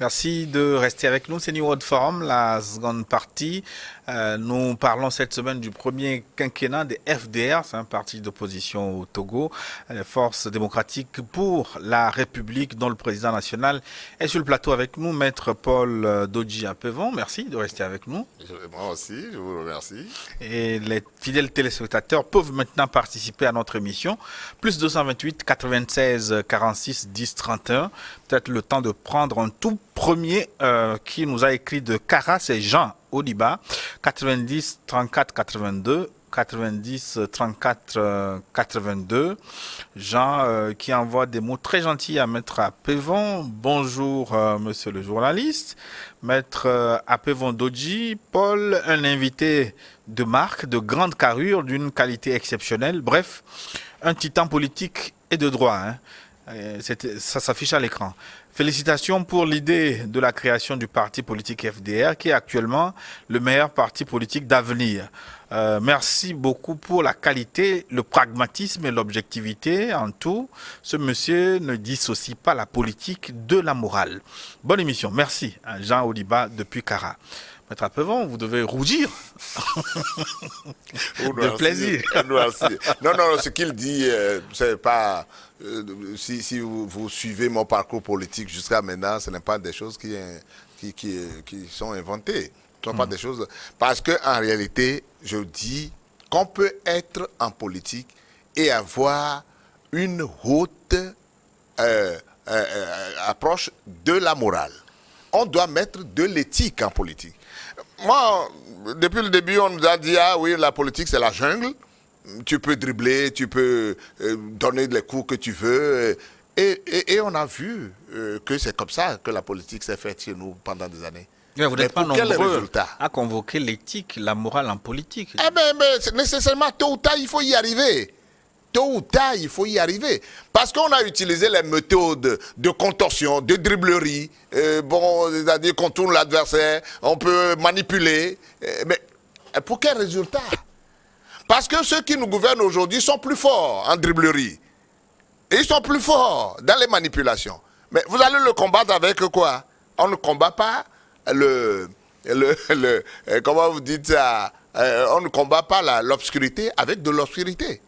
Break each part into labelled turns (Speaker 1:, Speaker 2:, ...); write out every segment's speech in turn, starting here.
Speaker 1: Merci de rester avec nous. C'est New World Forum, la seconde partie. Nous parlons cette semaine du premier quinquennat des FDR, c'est un parti d'opposition au Togo, Force démocratique pour la République, dont le président national est sur le plateau avec nous, Maître Paul Dodji Apevon. Merci de rester avec nous.
Speaker 2: Moi aussi, je vous remercie.
Speaker 1: Et les fidèles téléspectateurs peuvent maintenant participer à notre émission. Plus 228 96 46 10 31. Peut-être le temps de prendre un tout premier qui nous a écrit de Cara, c'est Jean Oliba, 90 34 82. 90 34 82. Jean qui envoie des mots très gentils à Maître Apevon. Bonjour monsieur le journaliste. Maître Apevon Dodji, Paul, un invité de marque, de grande carrure, d'une qualité exceptionnelle. Bref, un titan politique et de droit. Hein. Ça s'affiche à l'écran. Félicitations pour l'idée de la création du parti politique FDR, qui est actuellement le meilleur parti politique d'avenir. Merci beaucoup pour la qualité, le pragmatisme et l'objectivité en tout. Ce monsieur ne dissocie pas la politique de la morale. Bonne émission. Merci à Jean Oliba depuis Cara. Maître Apevon, vous devez rougir de plaisir.
Speaker 2: Merci. Non, non, ce qu'il dit, c'est pas. Si vous suivez mon parcours politique jusqu'à maintenant, ce n'est pas des choses qui sont inventées. Ce ne sont pas des choses. Parce qu'en réalité, je dis qu'on peut être en politique et avoir une haute approche de la morale. On doit mettre de l'éthique en politique. Moi, depuis le début, on nous a dit, ah oui, la politique, c'est la jungle. Tu peux dribbler, tu peux donner les coups que tu veux. Et on a vu que c'est comme ça que la politique s'est faite chez nous pendant des années.
Speaker 1: Mais vous n'êtes pas nombreux à convoquer l'éthique, la morale en politique.
Speaker 2: Eh bien, nécessairement, tôt ou tard, il faut y arriver. Tôt ou tard, il faut y arriver. Parce qu'on a utilisé les méthodes de contorsion, de dribblerie. C'est-à-dire qu'on tourne l'adversaire, on peut manipuler. Mais pour quel résultat? Parce que ceux qui nous gouvernent aujourd'hui sont plus forts en dribblerie. Et ils sont plus forts dans les manipulations. Mais vous allez le combattre avec quoi? On ne combat pas comment vous dites ça? On ne combat pas l'obscurité avec de l'obscurité.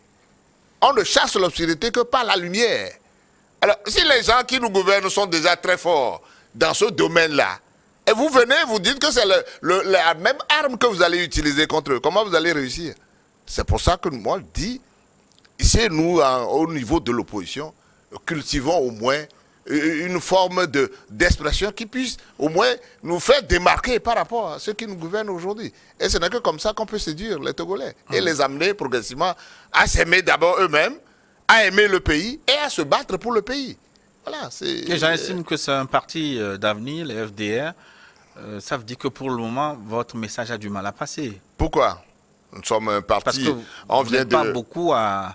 Speaker 2: On ne chasse l'obscurité que par la lumière. Alors, si les gens qui nous gouvernent sont déjà très forts dans ce domaine-là, et vous venez, vous dites que c'est la même arme que vous allez utiliser contre eux, comment vous allez réussir? C'est pour ça que moi, je dis, ici, nous, au niveau de l'opposition, cultivons au moins une forme d'expression qui puisse au moins nous faire démarquer par rapport à ceux qui nous gouvernent aujourd'hui. Et ce n'est que comme ça qu'on peut séduire les Togolais et les amener progressivement à s'aimer d'abord eux-mêmes, à aimer le pays et à se battre pour le pays. Voilà,
Speaker 1: et j'estime que c'est un parti d'avenir, les FDR. Ça veut dire que pour le moment, votre message a du mal à passer.
Speaker 2: Pourquoi? Nous sommes un parti...
Speaker 1: Parce que vous n'êtes pas beaucoup à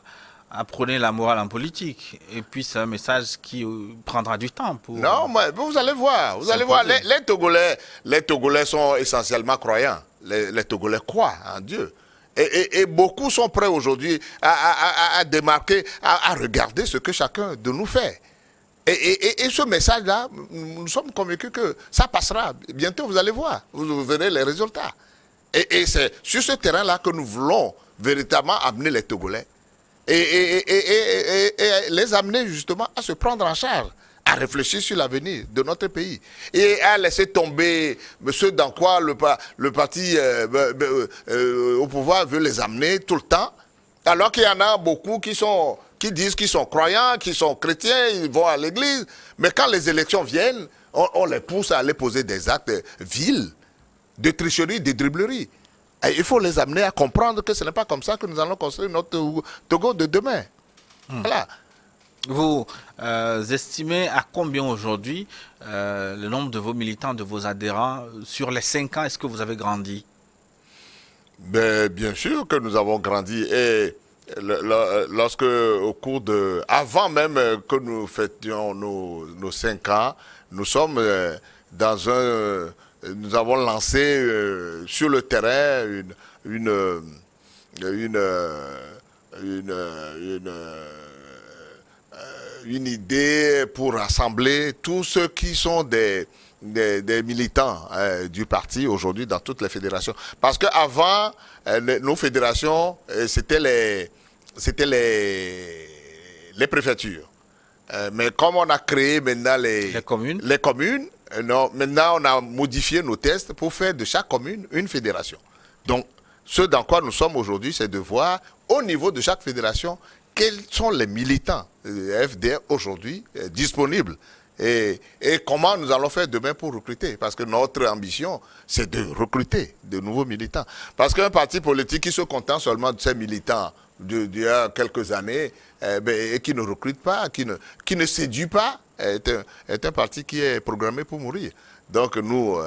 Speaker 1: prôner la morale en politique. Et puis c'est un message qui prendra du temps pour...
Speaker 2: Non, mais vous allez voir. Vous allez voir. Les Togolais sont essentiellement croyants. Les Togolais croient en Dieu. Et beaucoup sont prêts aujourd'hui à démarquer, à regarder ce que chacun de nous fait. Et ce message-là, nous sommes convaincus que ça passera. Bientôt, vous allez voir. Vous verrez les résultats. Et c'est sur ce terrain-là que nous voulons véritablement amener les Togolais. Et les amener justement à se prendre en charge, à réfléchir sur l'avenir de notre pays et à laisser tomber ce dans quoi le parti au pouvoir veut les amener tout le temps, alors qu'il y en a beaucoup qui disent qu'ils sont croyants, qu'ils sont chrétiens, ils vont à l'église, mais quand les élections viennent, on les pousse à aller poser des actes vils, de tricherie, de dribblerie. Et il faut les amener à comprendre que ce n'est pas comme ça que nous allons construire notre Togo de demain. Voilà.
Speaker 1: Vous estimez à combien aujourd'hui le nombre de vos militants, de vos adhérents sur les 5 ans? Est-ce que vous avez grandi?
Speaker 2: Bien sûr que nous avons grandi. Et lorsque, au cours de... Avant même que nous fêtions nos 5 ans, nous sommes dans un... Nous avons lancé sur le terrain une idée pour rassembler tous ceux qui sont des des militants du parti aujourd'hui dans toutes les fédérations. Parce qu'avant, nos fédérations, c'était les préfectures. Mais comme on a créé maintenant les communes, non, maintenant on a modifié nos tests pour faire de chaque commune une fédération. Donc, ce dans quoi nous sommes aujourd'hui, c'est de voir au niveau de chaque fédération quels sont les militants FDR aujourd'hui disponibles et comment nous allons faire demain pour recruter. Parce que notre ambition, c'est de recruter de nouveaux militants. Parce qu'un parti politique qui se contente seulement de ses militants d'il y a quelques années et qui ne recrute pas, qui ne séduit pas, est un parti qui est programmé pour mourir. Donc nous,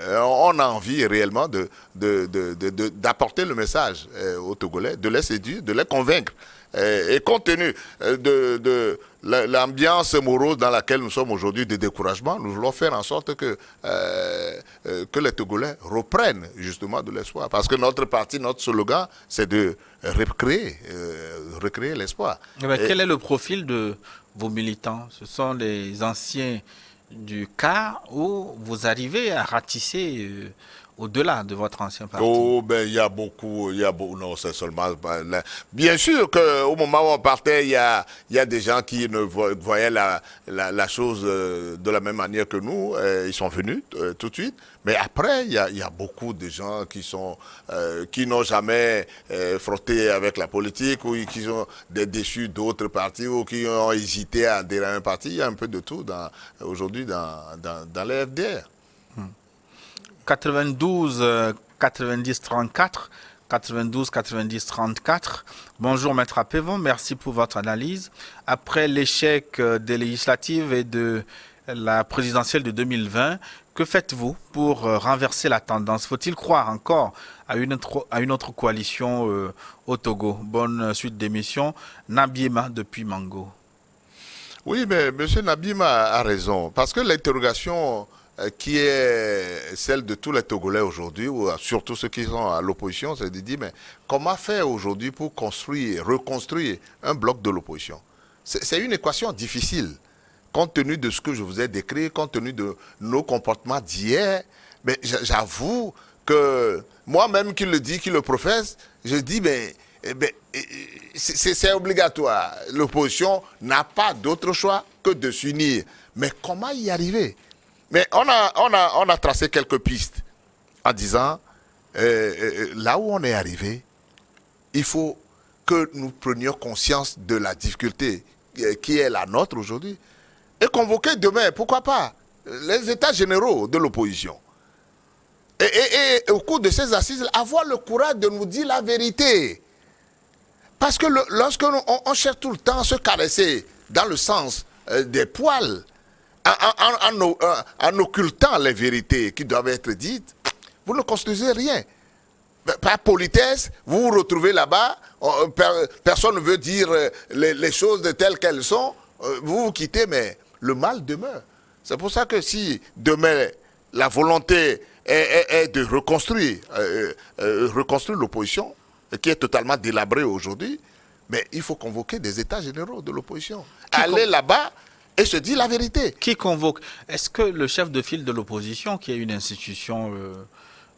Speaker 2: on a envie réellement d'apporter le message aux Togolais, de les séduire, de les convaincre. Et compte tenu de l'ambiance morose dans laquelle nous sommes aujourd'hui, de découragement, nous voulons faire en sorte que les Togolais reprennent justement de l'espoir. Parce que notre parti, notre slogan, c'est de recréer l'espoir.
Speaker 1: Quel est le profil de vos militants? Ce sont les anciens du CAR ou vous arrivez à ratisser au-delà de votre ancien parti?
Speaker 2: Oh, ben, il y a beaucoup, non, c'est seulement... Bien sûr qu'au moment où on partait, il y a des gens qui ne voyaient la chose de la même manière que nous. Ils sont venus tout de suite. Mais après, il y a beaucoup de gens qui n'ont jamais frotté avec la politique ou qui sont déçus d'autres partis ou qui ont hésité à adhérer à un parti. Il y a un peu de tout aujourd'hui dans les FDR.
Speaker 1: 92 90 34, 92 90 34. Bonjour Maître Apévon, merci pour votre analyse. Après l'échec des législatives et de la présidentielle de 2020, que faites-vous pour renverser la tendance? Faut-il croire encore à une autre coalition au Togo? Bonne suite d'émission. Nabiema depuis Mango.
Speaker 2: Oui, mais M. Nabiema a raison, parce que l'interrogation qui est celle de tous les Togolais aujourd'hui, ou surtout ceux qui sont à l'opposition, c'est de dire, mais comment faire aujourd'hui pour reconstruire un bloc de l'opposition? C'est une équation difficile, compte tenu de ce que je vous ai décrit, compte tenu de nos comportements d'hier. Mais j'avoue que moi-même qui le dis, qui le professe, je dis, mais c'est obligatoire. L'opposition n'a pas d'autre choix que de s'unir. Mais comment y arriver? Mais on a tracé quelques pistes en disant, là où on est arrivé, il faut que nous prenions conscience de la difficulté qui est la nôtre aujourd'hui et convoquer demain, pourquoi pas, les états généraux de l'opposition. Et au cours de ces assises, avoir le courage de nous dire la vérité. Parce que lorsque on cherche tout le temps à se caresser dans le sens des poils, en occultant les vérités qui doivent être dites, vous ne construisez rien. Par politesse, vous vous retrouvez là-bas, personne ne veut dire les choses telles qu'elles sont, vous vous quittez, mais le mal demeure. C'est pour ça que si demain la volonté est de reconstruire l'opposition, qui est totalement délabrée aujourd'hui, mais il faut convoquer des états généraux de l'opposition. Aller là-bas et se dire la vérité.
Speaker 1: Qui convoque? Est-ce que le chef de file de l'opposition, qui est une institution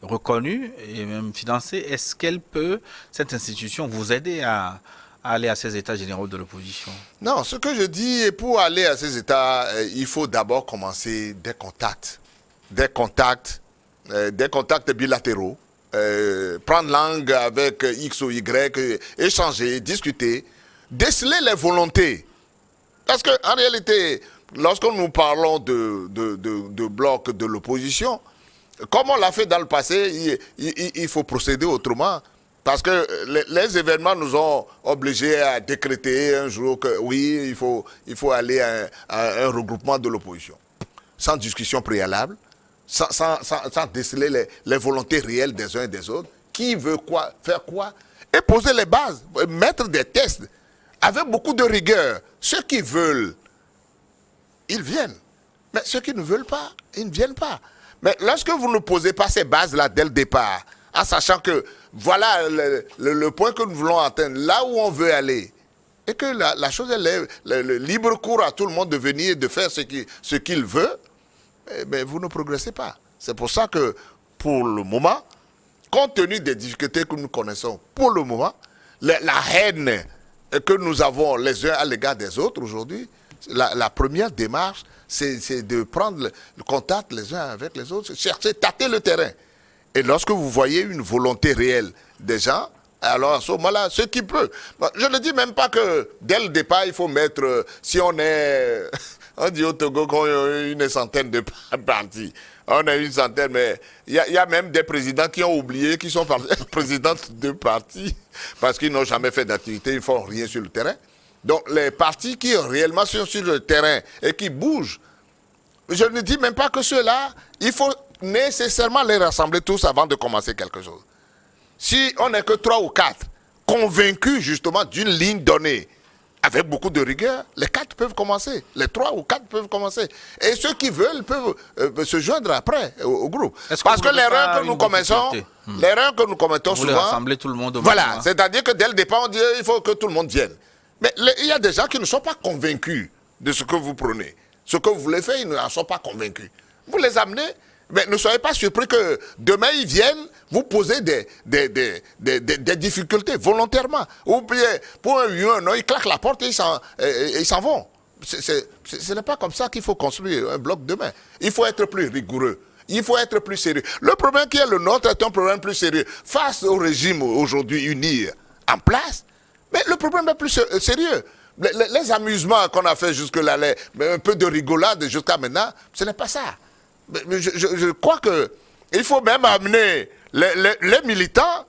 Speaker 1: reconnue et même financée, est-ce qu'elle peut, cette institution, vous aider à aller à ces états généraux de l'opposition?
Speaker 2: Non, ce que je dis, pour aller à ces états, il faut d'abord commencer des contacts bilatéraux, prendre langue avec X ou Y, échanger, discuter, déceler les volontés. Parce qu'en réalité, lorsque nous parlons de bloc de l'opposition, comme on l'a fait dans le passé, il faut procéder autrement. Parce que les événements nous ont obligés à décréter un jour que oui, il faut aller à un regroupement de l'opposition. Sans discussion préalable, sans déceler les volontés réelles des uns et des autres. Qui veut quoi, faire quoi, et poser les bases, mettre des tests avec beaucoup de rigueur. Ceux qui veulent, ils viennent. Mais ceux qui ne veulent pas, ils ne viennent pas. Mais lorsque vous ne posez pas ces bases-là dès le départ, en sachant que voilà le point que nous voulons atteindre, là où on veut aller, et que la chose est le libre cours à tout le monde de venir et de faire ce qu'il veut, mais vous ne progressez pas. C'est pour ça que, pour le moment, compte tenu des difficultés que nous connaissons, pour le moment, la haine que nous avons les uns à l'égard des autres aujourd'hui, la première démarche, c'est de prendre le contact les uns avec les autres, chercher, tâter le terrain. Et lorsque vous voyez une volonté réelle des gens, alors à ce moment-là, ce qui peut. Je ne dis même pas que dès le départ, il faut mettre, si on est, on dit au Togo qu'on a une centaine de partis. On a une centaine, mais il y a même des présidents qui ont oublié qu'ils sont présidents de partis parce qu'ils n'ont jamais fait d'activité, ils ne font rien sur le terrain. Donc les partis qui réellement sont sur le terrain et qui bougent, je ne dis même pas que ceux-là, il faut nécessairement les rassembler tous avant de commencer quelque chose. Si on n'est que 3 ou 4 convaincus justement d'une ligne donnée, avec beaucoup de rigueur, les 4 peuvent commencer, les 3 ou 4 peuvent commencer. Et ceux qui veulent peuvent se joindre après au groupe. Parce que l'erreur que nous commettons,
Speaker 1: vous
Speaker 2: souvent,
Speaker 1: rassemblez tout le monde au
Speaker 2: voilà, c'est-à-dire que dès le départ, on dit il faut que tout le monde vienne. Mais il y a des gens qui ne sont pas convaincus de ce que vous prenez. Ce que vous voulez faire, ils n'en sont pas convaincus. Vous les amenez, mais ne soyez pas surpris que demain ils viennent vous poser des difficultés volontairement. Ou bien, pour un oui ou un non, ils claquent la porte et ils s'en vont. Ce n'est pas comme ça qu'il faut construire un bloc demain. Il faut être plus rigoureux. Il faut être plus sérieux. Le problème qui est le nôtre est un problème plus sérieux. Face au régime aujourd'hui uni en place, mais le problème est plus sérieux. Les amusements qu'on a fait jusque-là, un peu de rigolade jusqu'à maintenant, ce n'est pas ça. Mais je crois qu'il faut même amener les militants,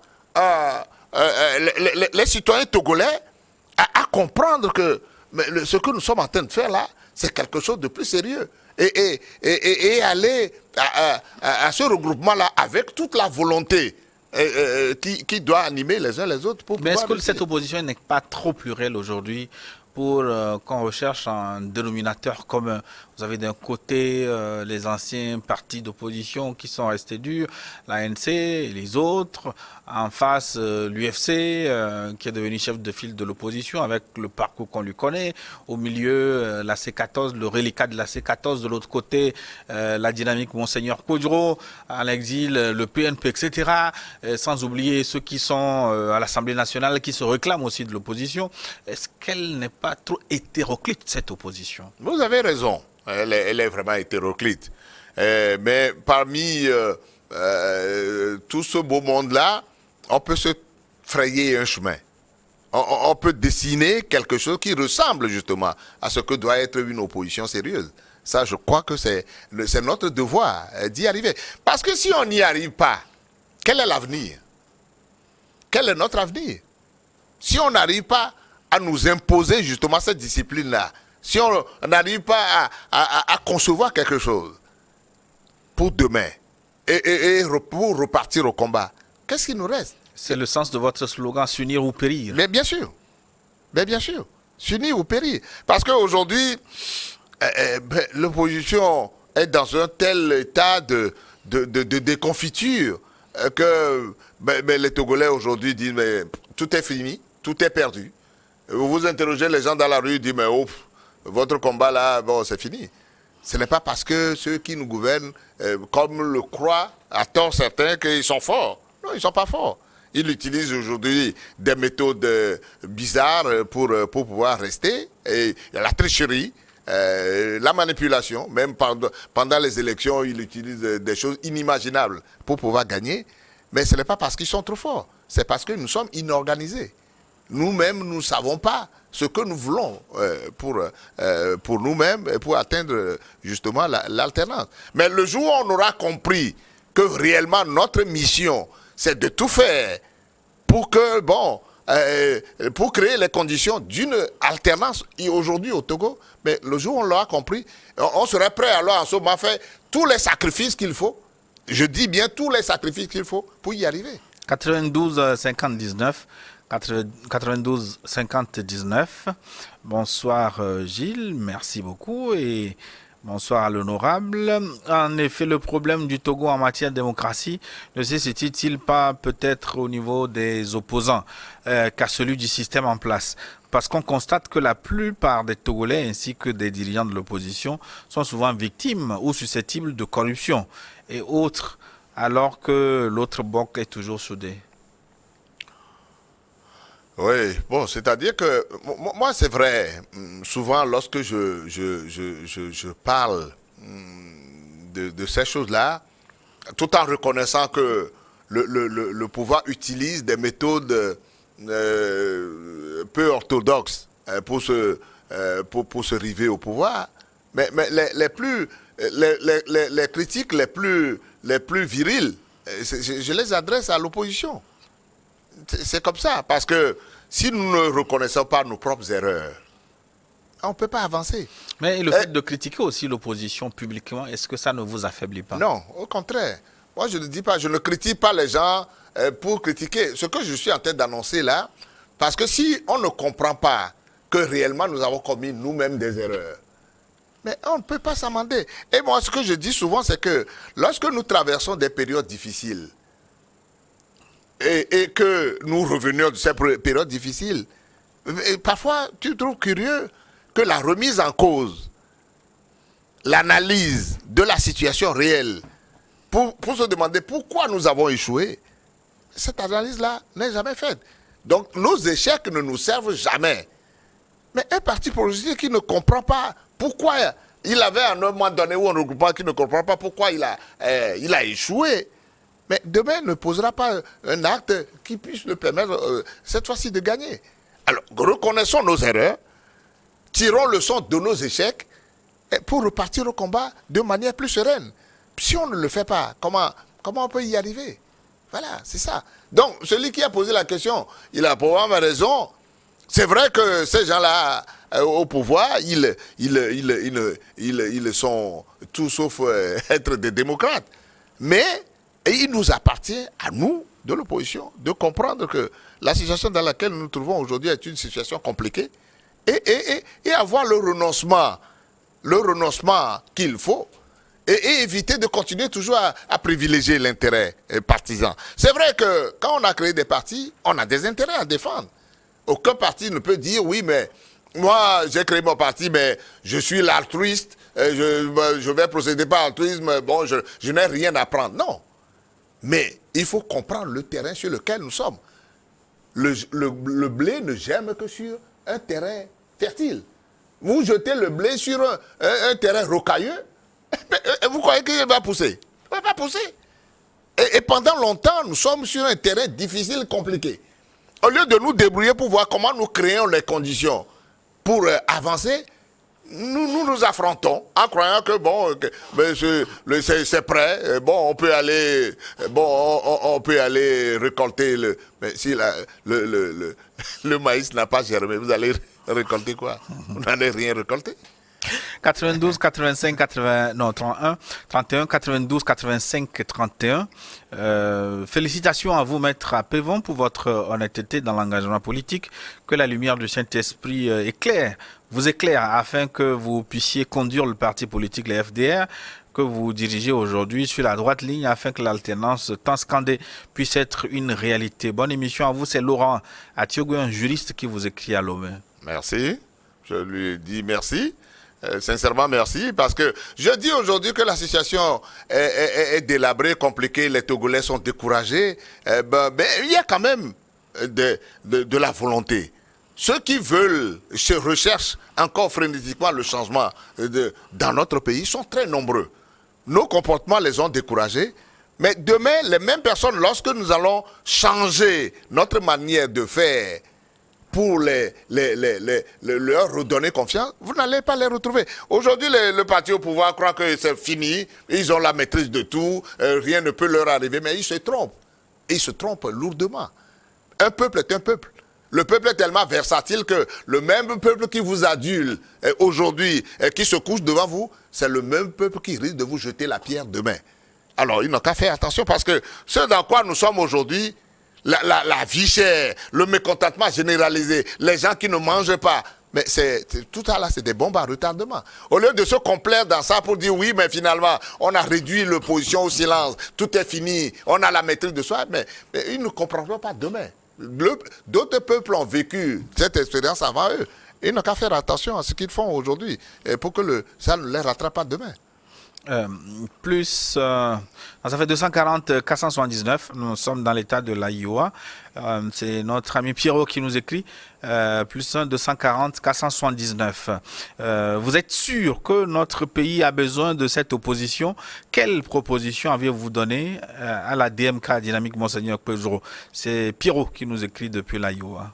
Speaker 2: les citoyens togolais, à comprendre que ce que nous sommes en train de faire là, c'est quelque chose de plus sérieux. Et aller à ce regroupement-là avec toute la volonté qui doit animer les uns les autres.
Speaker 1: Mais est-ce que cette opposition n'est pas trop plurielle aujourd'hui pour qu'on recherche un dénominateur commun? Vous avez d'un côté les anciens partis d'opposition qui sont restés durs, l'ANC et les autres. En face, l'UFC qui est devenu chef de file de l'opposition avec le parcours qu'on lui connaît. Au milieu, la C14, le reliquat de la C14. De l'autre côté, la dynamique Monseigneur Kodjo, à l'exil, le PNP, etc. Sans oublier ceux qui sont à l'Assemblée nationale qui se réclament aussi de l'opposition. Est-ce qu'elle n'est pas trop hétéroclite, cette opposition?
Speaker 2: Vous avez raison. Elle est vraiment hétéroclite. Mais parmi tout ce beau monde-là, on peut se frayer un chemin. On peut dessiner quelque chose qui ressemble justement à ce que doit être une opposition sérieuse. Ça, je crois que c'est notre devoir d'y arriver. Parce que si on n'y arrive pas, quel est l'avenir? Quel est notre avenir? Si on n'arrive pas à nous imposer justement cette discipline-là, si on n'arrive pas à concevoir quelque chose pour demain et pour repartir au combat, qu'est-ce qui nous reste?
Speaker 1: C'est le sens de votre slogan, s'unir ou périr.
Speaker 2: Mais bien sûr. Mais bien sûr. S'unir ou périr. Parce qu'aujourd'hui, l'opposition est dans un tel état de déconfiture que les Togolais aujourd'hui disent mais tout est fini, tout est perdu. Vous interrogez les gens dans la rue, ils disent mais votre combat là, bon, c'est fini. Ce n'est pas parce que ceux qui nous gouvernent, comme le croient à tort certains, qu'ils sont forts. Non, ils ne sont pas forts. Ils utilisent aujourd'hui des méthodes bizarres pour pouvoir rester. Et la tricherie, la manipulation, même pendant les élections, ils utilisent des choses inimaginables pour pouvoir gagner. Mais ce n'est pas parce qu'ils sont trop forts. C'est parce que nous sommes inorganisés. Nous-mêmes, nous ne savons pas ce que nous voulons pour nous-mêmes et pour atteindre justement l'alternance. Mais le jour où on aura compris que réellement notre mission, c'est de tout faire pour que, pour créer les conditions d'une alternance aujourd'hui au Togo, mais le jour où on l'aura compris, on serait prêt alors en ce moment à faire tous les sacrifices qu'il faut. Je dis bien tous les sacrifices qu'il faut pour y arriver.
Speaker 1: 92 50 19. 92 50 19. Bonsoir Gilles, merci beaucoup. Et Bonsoir à l'honorable. En effet, le problème du Togo en matière de démocratie ne se situe-t-il pas peut-être au niveau des opposants qu'à celui du système en place? Parce qu'on constate que la plupart des Togolais ainsi que des dirigeants de l'opposition sont souvent victimes ou susceptibles de corruption et autres, alors que l'autre bloc est toujours soudé.
Speaker 2: Oui, bon, c'est-à-dire que moi, c'est vrai, souvent lorsque je parle de ces choses-là, tout en reconnaissant que le pouvoir utilise des méthodes peu orthodoxes pour se river au pouvoir, mais les critiques les plus viriles, je les adresse à l'opposition. C'est comme ça, parce que si nous ne reconnaissons pas nos propres erreurs, on ne peut pas avancer.
Speaker 1: Mais le fait de critiquer aussi l'opposition publiquement, est-ce que ça ne vous affaiblit pas?
Speaker 2: Non, au contraire. Moi, je ne dis pas, je ne critique pas les gens pour critiquer. Ce que je suis en train d'annoncer là, parce que si on ne comprend pas que réellement nous avons commis nous-mêmes des erreurs, mais on ne peut pas s'amender. Et moi, ce que je dis souvent, c'est que lorsque nous traversons des périodes difficiles, et que nous revenions de ces périodes difficiles, et parfois tu trouves curieux que la remise en cause, l'analyse de la situation réelle, pour se demander pourquoi nous avons échoué, cette analyse-là n'est jamais faite. Donc nos échecs ne nous servent jamais. Mais un parti politique qui ne comprend pas pourquoi il avait à un moment donné ou un regroupement qui ne comprend pas pourquoi il a échoué, mais demain ne posera pas un acte qui puisse le permettre cette fois-ci de gagner. Alors, reconnaissons nos erreurs, tirons leçon de nos échecs pour repartir au combat de manière plus sereine. Si on ne le fait pas, comment on peut y arriver? Voilà, c'est ça. Donc, celui qui a posé la question, il a probablement raison. C'est vrai que ces gens-là, au pouvoir, ils sont tout sauf être des démocrates. Mais et il nous appartient, à nous, de l'opposition, de comprendre que la situation dans laquelle nous nous trouvons aujourd'hui est une situation compliquée et avoir le renoncement qu'il faut et éviter de continuer toujours à privilégier l'intérêt partisan. C'est vrai que quand on a créé des partis, on a des intérêts à défendre. Aucun parti ne peut dire, oui, mais moi, j'ai créé mon parti, mais je suis l'altruiste, je vais procéder par altruisme, bon, je n'ai rien à prendre. Non. Mais il faut comprendre le terrain sur lequel nous sommes. Le blé ne germe que sur un terrain fertile. Vous jetez le blé sur un terrain rocailleux, vous croyez qu'il va pousser? Il ne va pas pousser. Et pendant longtemps, nous sommes sur un terrain difficile, compliqué. Au lieu de nous débrouiller pour voir comment nous créons les conditions pour avancer, nous affrontons en croyant que bon, c'est prêt, bon, on peut aller récolter mais si le maïs n'a pas germé, vous allez récolter quoi? Vous n'allez rien récolter.
Speaker 1: 92 85 80 non 31 92 85 31. Félicitations à vous, Maître Pévon, pour votre honnêteté dans l'engagement politique. Que la lumière du Saint-Esprit vous éclaire afin que vous puissiez conduire le parti politique, les FDR, que vous dirigez aujourd'hui sur la droite ligne afin que l'alternance tant scandée puisse être une réalité. Bonne émission à vous. C'est Laurent Atiogo, un juriste qui vous écrit à Lomé.
Speaker 2: Merci. Je lui dis merci. Sincèrement, merci, parce que je dis aujourd'hui que la situation est délabrée, compliquée, les Togolais sont découragés. Il y a quand même de la volonté. Ceux qui veulent, recherchent encore frénétiquement le changement dans notre pays sont très nombreux. Nos comportements les ont découragés. Mais demain, les mêmes personnes, lorsque nous allons changer notre manière de faire, pour leur redonner confiance, vous n'allez pas les retrouver. Aujourd'hui, le parti au pouvoir croit que c'est fini, ils ont la maîtrise de tout, rien ne peut leur arriver, mais ils se trompent. Ils se trompent lourdement. Un peuple est un peuple. Le peuple est tellement versatile que le même peuple qui vous adule aujourd'hui, qui se couche devant vous, c'est le même peuple qui risque de vous jeter la pierre demain. Alors, ils n'ont qu'à faire attention, parce que ce dans quoi nous sommes aujourd'hui, la vie chère, le mécontentement généralisé, les gens qui ne mangent pas, Mais tout ça là, c'est des bombes à retardement. Au lieu de se complaire dans ça pour dire oui, mais finalement, on a réduit l'opposition au silence, tout est fini, on a la maîtrise de soi, mais ils ne comprendront pas demain. D'autres peuples ont vécu cette expérience avant eux. Ils n'ont qu'à faire attention à ce qu'ils font aujourd'hui pour que ça ne les rattrape pas demain.
Speaker 1: Ça fait 240 479. Nous sommes dans l'état de l'Iowa. C'est notre ami Pierrot qui nous écrit. Plus 1 240 479. Vous êtes sûr que notre pays a besoin de cette opposition? Quelle proposition avez-vous donné à la DMK Dynamique Monseigneur Pedro? C'est Pierrot qui nous écrit depuis l'Iowa.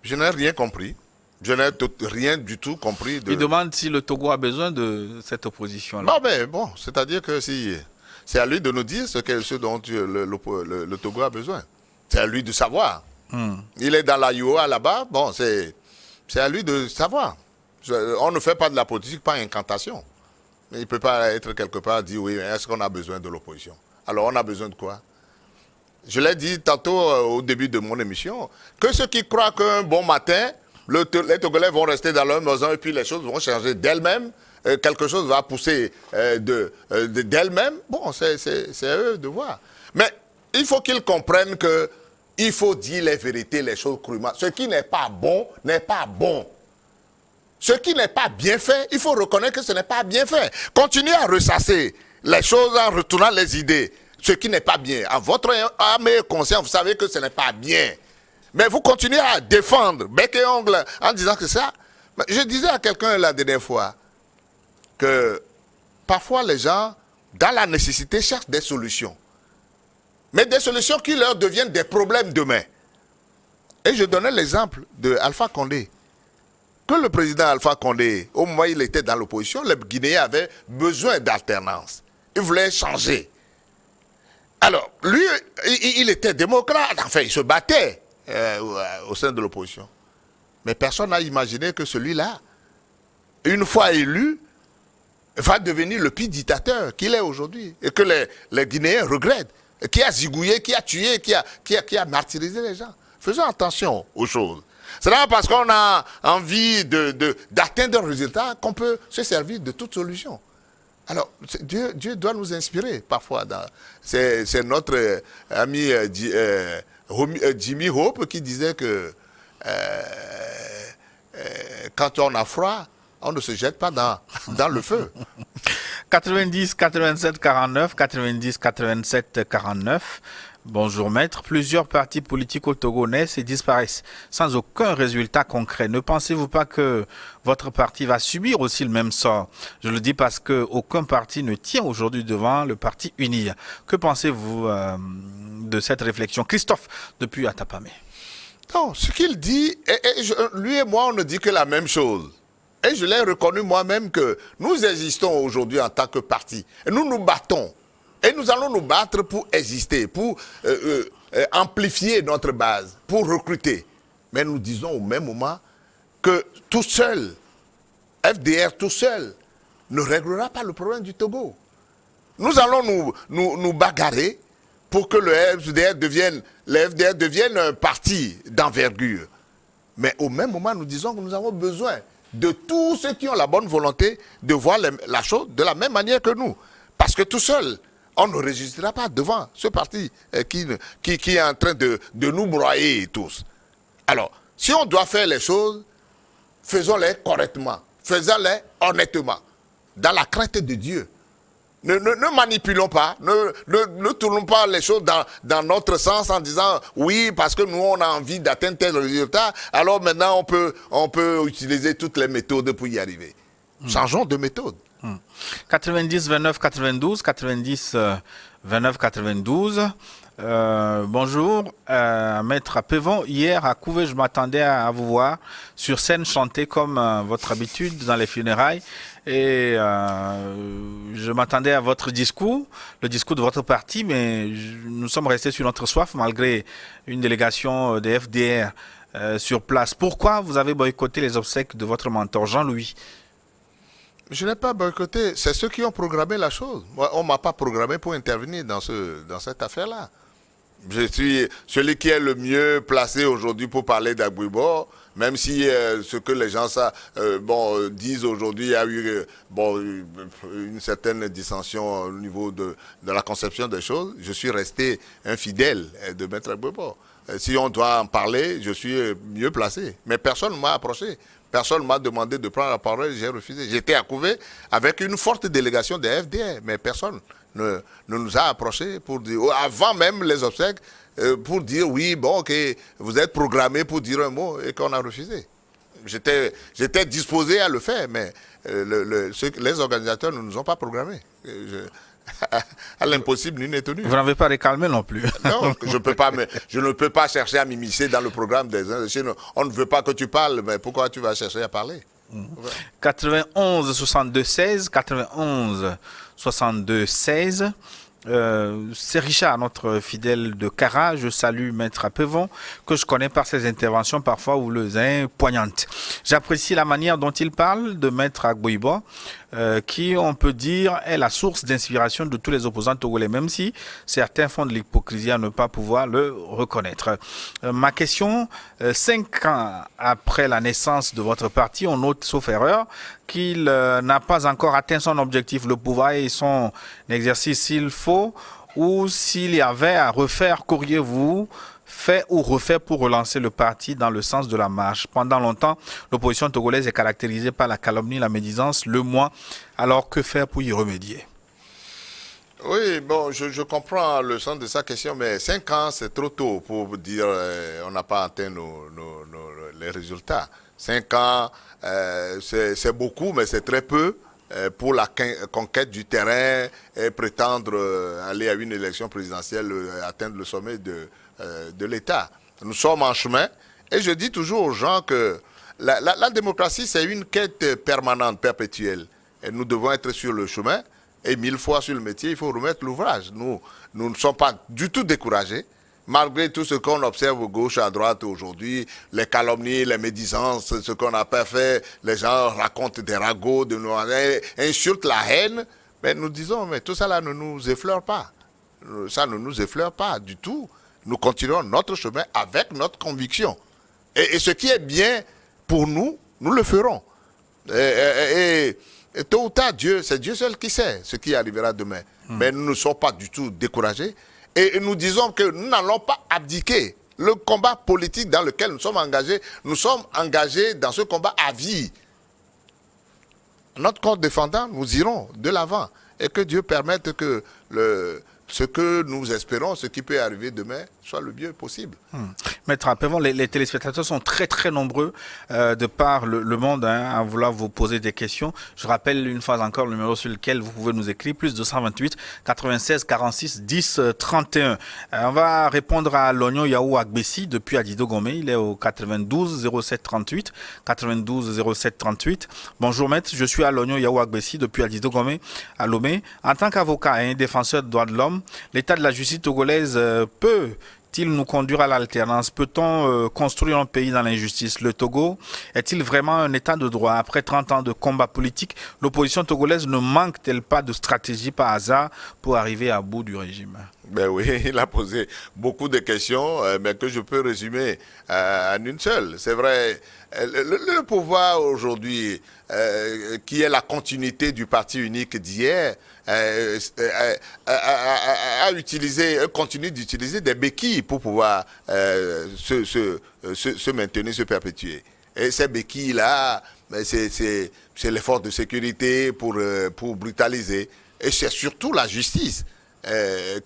Speaker 2: Je n'ai rien compris. Je n'ai rien du tout compris.
Speaker 1: Il demande si le Togo a besoin de cette opposition-là.
Speaker 2: Non, mais bon, c'est-à-dire que si c'est à lui de nous dire ce dont le Togo a besoin. C'est à lui de savoir. Il est dans la UOA là-bas, bon, c'est à lui de savoir. On ne fait pas de la politique par incantation. Mais il ne peut pas être quelque part et dire, oui, est-ce qu'on a besoin de l'opposition? Alors, on a besoin de quoi? Je l'ai dit tantôt au début de mon émission, que ceux qui croient qu'un bon matin, les Togolais vont rester dans leur maison et puis les choses vont changer d'elles-mêmes. Quelque chose va pousser d'elles-mêmes. Bon, c'est à eux de voir. Mais il faut qu'ils comprennent qu'il faut dire les vérités, les choses crûment. Ce qui n'est pas bon n'est pas bon. Ce qui n'est pas bien fait, il faut reconnaître que ce n'est pas bien fait. Continuez à ressasser les choses en retournant les idées. Ce qui n'est pas bien. À votre âme et conscience, vous savez que ce n'est pas bien. Mais vous continuez à défendre bec et ongle en disant que ça. Je disais à quelqu'un la dernière fois que parfois les gens, dans la nécessité, cherchent des solutions. Mais des solutions qui leur deviennent des problèmes demain. Et je donnais l'exemple de Alpha Condé. Que le président Alpha Condé, au moment où il était dans l'opposition, les Guinéens avaient besoin d'alternance. Ils voulaient changer. Alors, lui, il était démocrate, enfin, il se battait. Au sein de l'opposition. Mais personne n'a imaginé que celui-là, une fois élu, va devenir le pire dictateur qu'il est aujourd'hui. Et que les Guinéens regrettent. Qui a zigouillé, qui a tué, qui a martyrisé les gens. Faisons attention aux choses. C'est là parce qu'on a envie d'atteindre un résultat qu'on peut se servir de toute solution. Alors, Dieu doit nous inspirer parfois. C'est notre ami Jimmy Hope qui disait que quand on a froid, on ne se jette pas dans le feu.
Speaker 1: 90 87 49, 90 87 49. Bonjour maître, plusieurs partis politiques au Togo naissent et disparaissent sans aucun résultat concret. Ne pensez-vous pas que votre parti va subir aussi le même sort? Je le dis parce que aucun parti ne tient aujourd'hui devant le parti uni. Que pensez-vous de cette réflexion? Christophe, depuis Atapamé.
Speaker 2: Non, ce qu'il dit, lui et moi, on ne dit que la même chose. Et je l'ai reconnu moi-même que nous existons aujourd'hui en tant que parti. Et nous nous battons. Et nous allons nous battre pour exister, pour amplifier notre base, pour recruter. Mais nous disons au même moment que tout seul, FDR tout seul, ne réglera pas le problème du Togo. Nous allons nous bagarrer pour que le FDR devienne un parti d'envergure. Mais au même moment, nous disons que nous avons besoin de tous ceux qui ont la bonne volonté de voir la chose de la même manière que nous. Parce que tout seul, on ne résistera pas devant ce parti qui est en train de nous broyer tous. Alors, si on doit faire les choses, faisons-les correctement, faisons-les honnêtement, dans la crainte de Dieu. Ne manipulons pas, ne tournons pas les choses dans notre sens en disant oui, parce que nous on a envie d'atteindre tel résultat, alors maintenant on peut utiliser toutes les méthodes pour y arriver. Changeons de méthode.
Speaker 1: 90 29 92, 90 29 92. Bonjour, maître Pévon. Hier à Couvé, je m'attendais à vous voir sur scène chanter comme votre habitude dans les funérailles. Et je m'attendais à votre discours, le discours de votre parti, mais nous sommes restés sur notre soif malgré une délégation des FDR sur place. Pourquoi vous avez boycotté les obsèques de votre mentor Jean-Louis?
Speaker 2: Je n'ai pas boycotté, c'est ceux qui ont programmé la chose. Moi, on ne m'a pas programmé pour intervenir dans cette affaire-là. Je suis celui qui est le mieux placé aujourd'hui pour parler d'Agbouibo, même si ce que les gens disent aujourd'hui, il y a eu une certaine dissension au niveau de la conception des choses. Je suis resté un fidèle de Maître Agbouibo. Si on doit en parler, je suis mieux placé. Mais personne ne m'a approché. Personne ne m'a demandé de prendre la parole, j'ai refusé. J'étais à Couvé avec une forte délégation des FDR, mais personne ne nous a approchés pour dire, avant même les obsèques, pour dire oui, bon, ok, vous êtes programmé pour dire un mot et qu'on a refusé. J'étais disposé à le faire, mais les organisateurs ne nous ont pas programmés. À l'impossible, nul n'est tenu.
Speaker 1: Vous n'avez pas récalmé non plus.
Speaker 2: Non, je ne peux pas chercher à m'immiscer dans le programme des uns. On ne veut pas que tu parles, mais pourquoi tu vas chercher à parler?
Speaker 1: 91 62 16, 91 62 16. C'est Richard, notre fidèle de Cara. Je salue Maître Apevon, que je connais par ses interventions parfois houleuses, poignantes. J'apprécie la manière dont il parle de Maître Agbouibo, qui, on peut dire, est la source d'inspiration de tous les opposants togolais, même si certains font de l'hypocrisie à ne pas pouvoir le reconnaître. Ma question, 5 ans après la naissance de votre parti, on note, sauf erreur, qu'il n'a pas encore atteint son objectif, le pouvoir et son exercice s'il faut, ou s'il y avait à refaire, qu'auriez-vous fait ou refait pour relancer le parti dans le sens de la marche? Pendant longtemps, l'opposition togolaise est caractérisée par la calomnie, la médisance, le moi. Alors que faire pour y remédier?
Speaker 2: Oui, bon, je comprends le sens de sa question, mais 5 ans, c'est trop tôt pour dire on n'a pas atteint les résultats. 5 ans, c'est beaucoup, mais c'est très peu pour la conquête du terrain et prétendre aller à une élection présidentielle, atteindre le sommet de l'État. Nous sommes en chemin et je dis toujours aux gens que la démocratie, c'est une quête permanente, perpétuelle. Et nous devons être sur le chemin et 1000 fois sur le métier, il faut remettre l'ouvrage. Nous ne sommes pas du tout découragés. Malgré tout ce qu'on observe à gauche, à droite aujourd'hui, les calomnies, les médisances, ce qu'on n'a pas fait, les gens racontent des ragots, insultent la haine, mais nous disons, mais tout ça là ne nous effleure pas. Ça ne nous effleure pas du tout. Nous continuons notre chemin avec notre conviction. Et ce qui est bien pour nous, nous le ferons. Et tôt ou tard, c'est Dieu seul qui sait ce qui arrivera demain. Mais nous ne sommes pas du tout découragés. Et nous disons que nous n'allons pas abdiquer le combat politique dans lequel nous sommes engagés. Nous sommes engagés dans ce combat à vie. Notre corps défendant, nous irons de l'avant. Et que Dieu permette que ce que nous espérons, ce qui peut arriver demain, soit le mieux possible.
Speaker 1: Maître Apevon, les téléspectateurs sont très très nombreux de par le monde à vouloir vous poser des questions. Je rappelle une fois encore le numéro sur lequel vous pouvez nous écrire, plus 228 96 46 10 31. On va répondre à Lognon Yaou Agbessi depuis Adido Gomé. Il est au 92 07 38. 92 07 38. Bonjour maître, je suis à Lognon Yaou Agbessi depuis Adido Gomé à Lomé. En tant qu'avocat et défenseur des droits de l'homme, l'état de la justice togolaise peut-il nous conduire à l'alternance? Peut-on construire un pays dans l'injustice? Le Togo est-il vraiment un état de droit? Après 30 ans de combat politique, l'opposition togolaise ne manque-t-elle pas de stratégie par hasard pour arriver à bout du régime?
Speaker 2: Ben oui, il a posé beaucoup de questions, mais que je peux résumer en une seule. C'est vrai, le pouvoir aujourd'hui, qui est la continuité du parti unique d'hier, continue d'utiliser des béquilles pour pouvoir se maintenir, se perpétuer. Et ces béquilles-là, c'est l'effort de sécurité pour brutaliser. Et c'est surtout la justice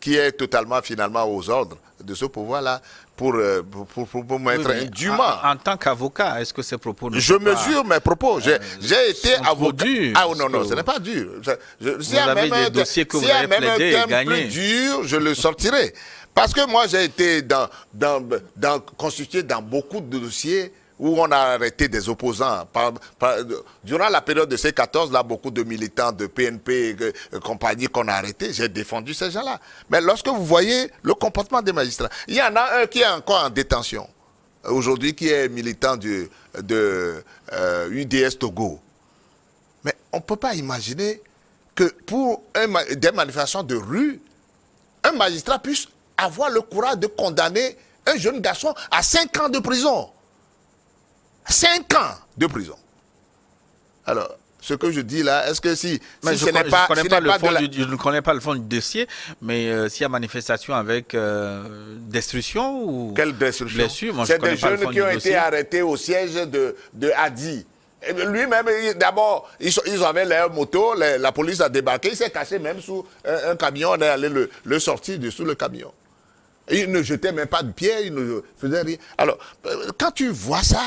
Speaker 2: qui est totalement finalement aux ordres de ce pouvoir-là pour mettre indûment.
Speaker 1: En tant qu'avocat, est-ce que ces propos ne
Speaker 2: Je mesure mes propos. J'ai été avocat. Ah non, ce n'est pas dur.
Speaker 1: Vous avez des dossiers que vous avez plaidés et gagnés.
Speaker 2: Plus dur, je le sortirai. Parce que moi, j'ai été constitué dans beaucoup de dossiers où on a arrêté des opposants. Durant la période de C14, là, beaucoup de militants de PNP et compagnie qu'on a arrêtés, j'ai défendu ces gens-là. Mais lorsque vous voyez le comportement des magistrats, il y en a un qui est encore en détention, aujourd'hui, qui est militant de UDS Togo. Mais on ne peut pas imaginer que pour des manifestations de rue, un magistrat puisse avoir le courage de condamner un jeune garçon à 5 ans de prison. 5 ans de prison. Alors, ce que je dis là, est-ce que si
Speaker 1: je ne connais pas le fond du dossier, mais s'il y a manifestation avec destruction ou
Speaker 2: quelle destruction?
Speaker 1: Blessure,
Speaker 2: c'est des jeunes qui ont été arrêtés au siège de Hadi. Lui-même, d'abord, ils avaient leur moto, la police a débarqué, il s'est caché même sous un camion, on est allé le sortir dessous le camion. Il ne jetait même pas de pierre, il ne faisait rien. Alors, quand tu vois ça,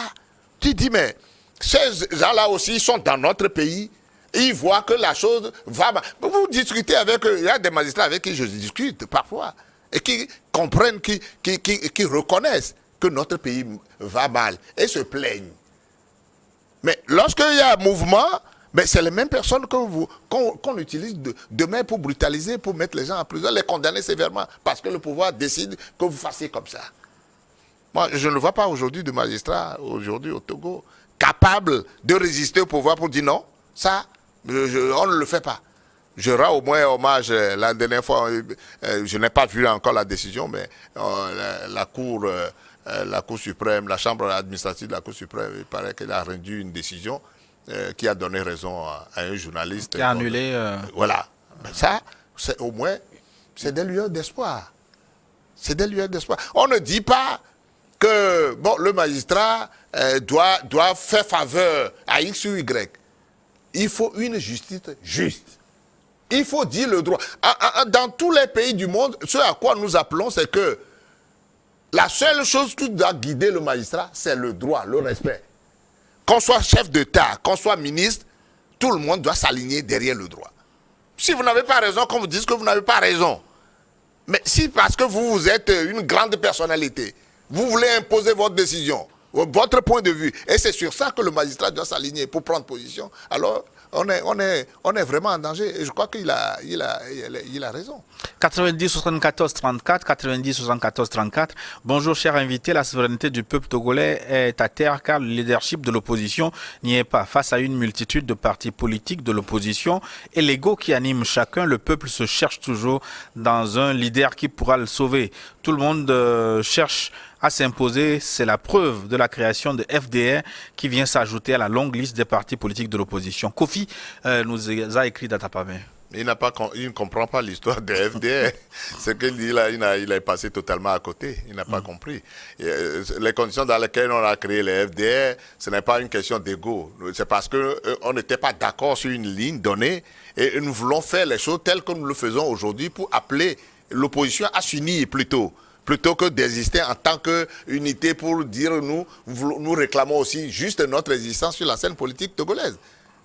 Speaker 2: tu dis, mais ces gens-là aussi, ils sont dans notre pays, ils voient que la chose va mal. Vous discutez avec eux, il y a des magistrats avec qui je discute parfois, et qui comprennent, qui reconnaissent que notre pays va mal, et se plaignent. Mais lorsqu'il y a un mouvement, mais c'est les mêmes personnes qu'on utilise demain pour brutaliser, pour mettre les gens en prison, les condamner sévèrement, parce que le pouvoir décide que vous fassiez comme ça. Moi, je ne vois pas aujourd'hui de magistrats, aujourd'hui au Togo, capables de résister au pouvoir pour dire non, ça, on ne le fait pas. Je rends au moins hommage, la dernière fois, je n'ai pas vu encore la décision, mais la Cour suprême, la chambre administrative de la Cour suprême, il paraît qu'elle a rendu une décision qui a donné raison à un journaliste.
Speaker 1: Qui a annulé.
Speaker 2: Voilà. Mais ça, au moins, c'est des lueurs d'espoir. C'est des lueurs d'espoir. On ne dit pas que le magistrat doit faire faveur à X ou Y. Il faut une justice juste. Il faut dire le droit. Dans tous les pays du monde, ce à quoi nous appelons, c'est que la seule chose qui doit guider le magistrat, c'est le droit, le respect. Qu'on soit chef d'État, qu'on soit ministre, tout le monde doit s'aligner derrière le droit. Si vous n'avez pas raison, qu'on vous dise que vous n'avez pas raison. Mais si parce que vous êtes une grande personnalité, vous voulez imposer votre décision, votre point de vue, et c'est sur ça que le magistrat doit s'aligner pour prendre position, alors on est vraiment en danger. Et je crois qu'il a raison.
Speaker 1: 90 74 34, 90 74 34. Bonjour, cher invité. La souveraineté du peuple togolais est à terre car le leadership de l'opposition n'y est pas. Face à une multitude de partis politiques de l'opposition et l'ego qui anime chacun, le peuple se cherche toujours dans un leader qui pourra le sauver. Tout le monde cherche à s'imposer, c'est la preuve de la création de FDR qui vient s'ajouter à la longue liste des partis politiques de l'opposition. Kofi nous a écrit d'Atapamé.
Speaker 2: Il ne comprend pas l'histoire de FDR. C'est qu'il dit là, il est passé totalement à côté. Il n'a pas compris. Les conditions dans lesquelles on a créé les FDR, ce n'est pas une question d'ego. C'est parce qu'on n'était pas d'accord sur une ligne donnée et nous voulons faire les choses telles que nous le faisons aujourd'hui pour appeler l'opposition à s'unir plutôt que d'exister en tant qu'unité pour dire nous réclamons aussi juste notre existence sur la scène politique togolaise.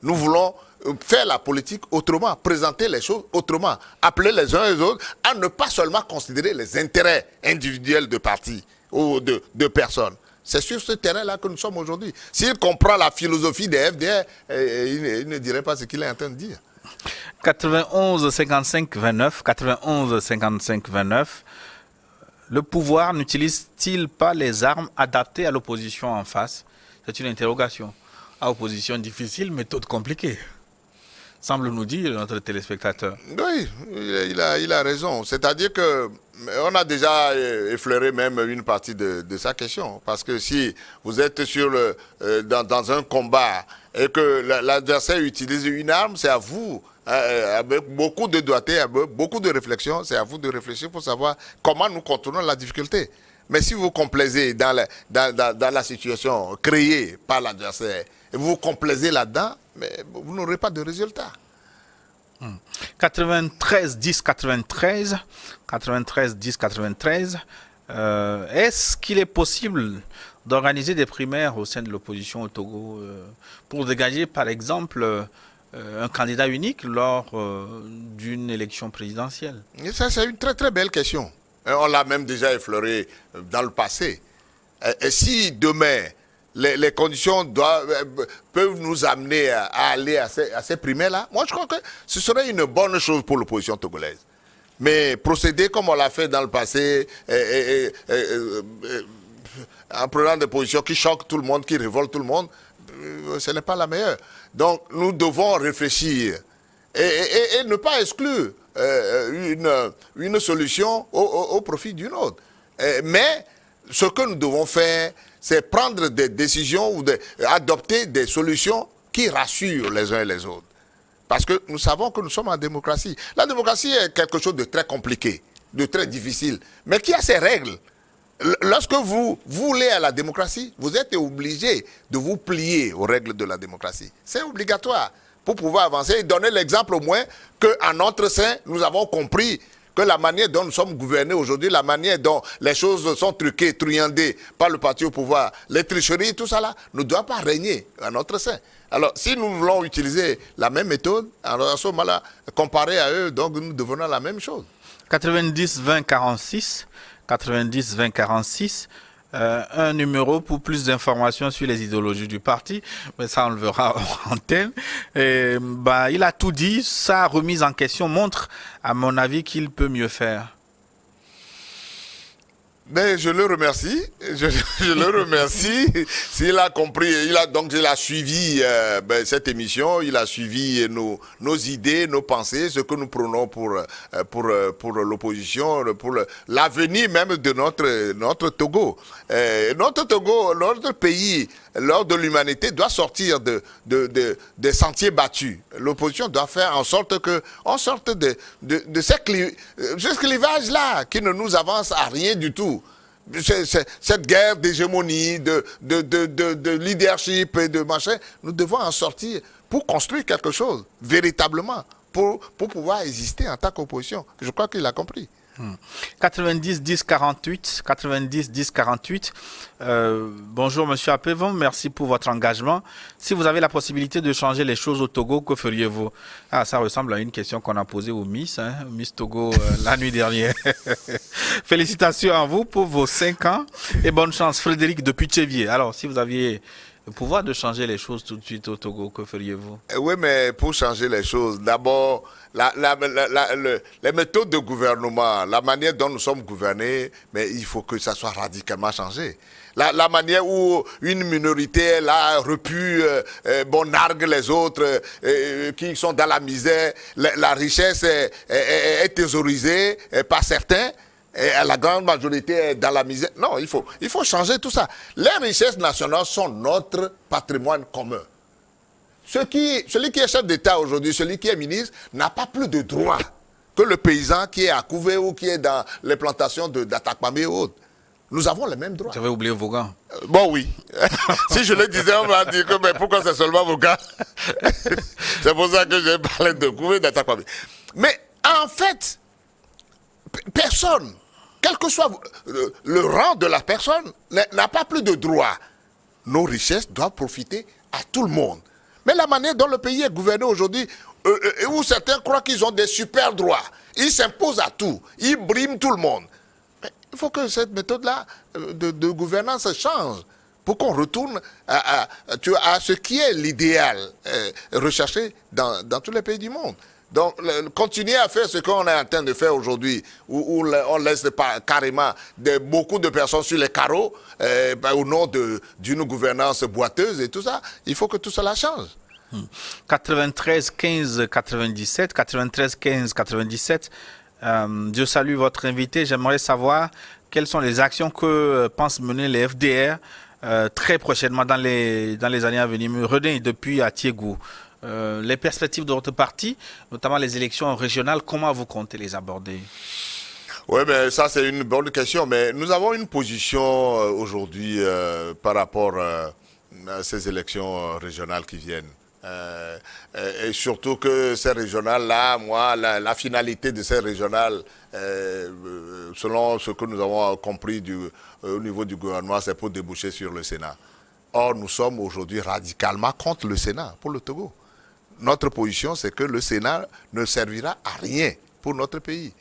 Speaker 2: Nous voulons faire la politique autrement, présenter les choses autrement, appeler les uns et les autres à ne pas seulement considérer les intérêts individuels de partis ou de personnes. C'est sur ce terrain-là que nous sommes aujourd'hui. S'il comprend la philosophie des FDR, il ne dirait pas ce qu'il est en train de dire.
Speaker 1: 91 55 29, 91 55 29. Le pouvoir n'utilise-t-il pas les armes adaptées à l'opposition en face? C'est une interrogation. À opposition difficile, méthode compliquée, semble nous dire notre téléspectateur.
Speaker 2: Oui, il a raison. C'est-à-dire qu'on a déjà effleuré même une partie de sa question. Parce que si vous êtes dans un combat et que l'adversaire utilise une arme, c'est à vous, avec beaucoup de doigté, avec beaucoup de réflexion, c'est à vous de réfléchir pour savoir comment nous contournons la difficulté. Mais si vous complaisez dans la situation créée par l'adversaire, et vous vous complaisez là-dedans, mais vous n'aurez pas de résultat.
Speaker 1: 93 10 93, 93 10 93. Est-ce qu'il est possible d'organiser des primaires au sein de l'opposition au Togo pour dégager, par exemple, un candidat unique lors d'une élection présidentielle?
Speaker 2: Et ça, c'est une très très belle question. On l'a même déjà effleuré dans le passé. Et si demain, les conditions peuvent nous amener à aller à ces primaires-là, moi je crois que ce serait une bonne chose pour l'opposition togolaise. Mais procéder comme on l'a fait dans le passé, en prenant des positions qui choquent tout le monde, qui révoltent tout le monde, ce n'est pas la meilleure. Donc nous devons réfléchir et ne pas exclure une solution au profit d'une autre. Mais ce que nous devons faire, c'est prendre des décisions ou adopter des solutions qui rassurent les uns et les autres. Parce que nous savons que nous sommes en démocratie. La démocratie est quelque chose de très compliqué, de très difficile, mais qui a ses règles. Lorsque vous voulez à la démocratie, vous êtes obligé de vous plier aux règles de la démocratie. C'est obligatoire pour pouvoir avancer et donner l'exemple au moins qu'en notre sein, nous avons compris que la manière dont nous sommes gouvernés aujourd'hui, la manière dont les choses sont truquées, truandées par le parti au pouvoir, les tricheries, tout ça là, ne doit pas régner à notre sein. Alors, si nous voulons utiliser la même méthode, alors à ce moment-là, comparé à eux, donc nous devenons la même chose.
Speaker 1: 90-20-46, 90-20-46, un numéro pour plus d'informations sur les idéologies du parti, mais ça on le verra en antenne. Et, il a tout dit, sa remise en question montre, à mon avis, qu'il peut mieux faire.
Speaker 2: Mais je le remercie, je le remercie. S'il a compris, il a suivi cette émission, il a suivi nos idées, nos pensées, ce que nous prenons pour l'opposition, pour l'avenir même de notre Togo. Notre Togo, notre pays, lors de l'humanité, doit sortir des sentiers battus. L'opposition doit faire en sorte on sorte de ce clivage-là qui ne nous avance à rien du tout. Cette guerre d'hégémonie, de leadership et de machin, nous devons en sortir pour construire quelque chose, véritablement, pour pouvoir exister en tant qu'opposition. Je crois qu'il a compris.
Speaker 1: 90-10-48, 90-10-48. Bonjour Monsieur Apevon, merci pour votre engagement. Si vous avez la possibilité de changer les choses au Togo, que feriez-vous? Ça ressemble à une question qu'on a posée au Miss, Miss Togo la nuit dernière. Félicitations à vous pour vos 5 ans et bonne chance. Frédéric depuis Tchévier. Alors, si vous aviez le pouvoir de changer les choses tout de suite au Togo, que feriez-vous?
Speaker 2: Oui, mais pour changer les choses, d'abord, les méthodes de gouvernement, la manière dont nous sommes gouvernés, mais il faut que ça soit radicalement changé. La manière où une minorité là repu, nargue les autres qui sont dans la misère, la richesse est thésaurisée par certains. Et la grande majorité est dans la misère. Non, il faut changer tout ça. Les richesses nationales sont notre patrimoine commun. Celui qui est chef d'État aujourd'hui, celui qui est ministre, n'a pas plus de droits que le paysan qui est à Couvé ou qui est dans les plantations d'Atakpamé et autres. Nous avons les mêmes droits.
Speaker 1: Vous avez oublié Vaughan.
Speaker 2: Bon, oui. Si je le disais, on va dire que mais pourquoi c'est seulement Vaughan? C'est pour ça que j'ai parlé de Couvé, d'Atakpamé. Mais en fait, personne, quel que soit le rang de la personne, n'a pas plus de droits. Nos richesses doivent profiter à tout le monde. Mais la manière dont le pays est gouverné aujourd'hui, où certains croient qu'ils ont des super droits, ils s'imposent à tout, ils briment tout le monde. Mais il faut que cette méthode-là de gouvernance change pour qu'on retourne à ce qui est l'idéal recherché dans tous les pays du monde. Donc, continuer à faire ce qu'on est en train de faire aujourd'hui, où on laisse carrément beaucoup de personnes sur les carreaux, au nom d'une gouvernance boiteuse et tout ça, il faut que tout cela change.
Speaker 1: 93-15-97, 93-15-97, je salue votre invité. J'aimerais savoir quelles sont les actions que pensent mener les FDR très prochainement dans les années à venir. René, depuis Atiégou. Les perspectives de votre parti, notamment les élections régionales, comment vous comptez les aborder?
Speaker 2: Oui, mais ça c'est une bonne question, mais nous avons une position aujourd'hui par rapport à ces élections régionales qui viennent. Et surtout que ces régionales-là, moi, la finalité de ces régionales, selon ce que nous avons compris au niveau du gouvernement, c'est pour déboucher sur le Sénat. Or, nous sommes aujourd'hui radicalement contre le Sénat pour le Togo. Notre position, c'est que le Sénat ne servira à rien pour notre pays.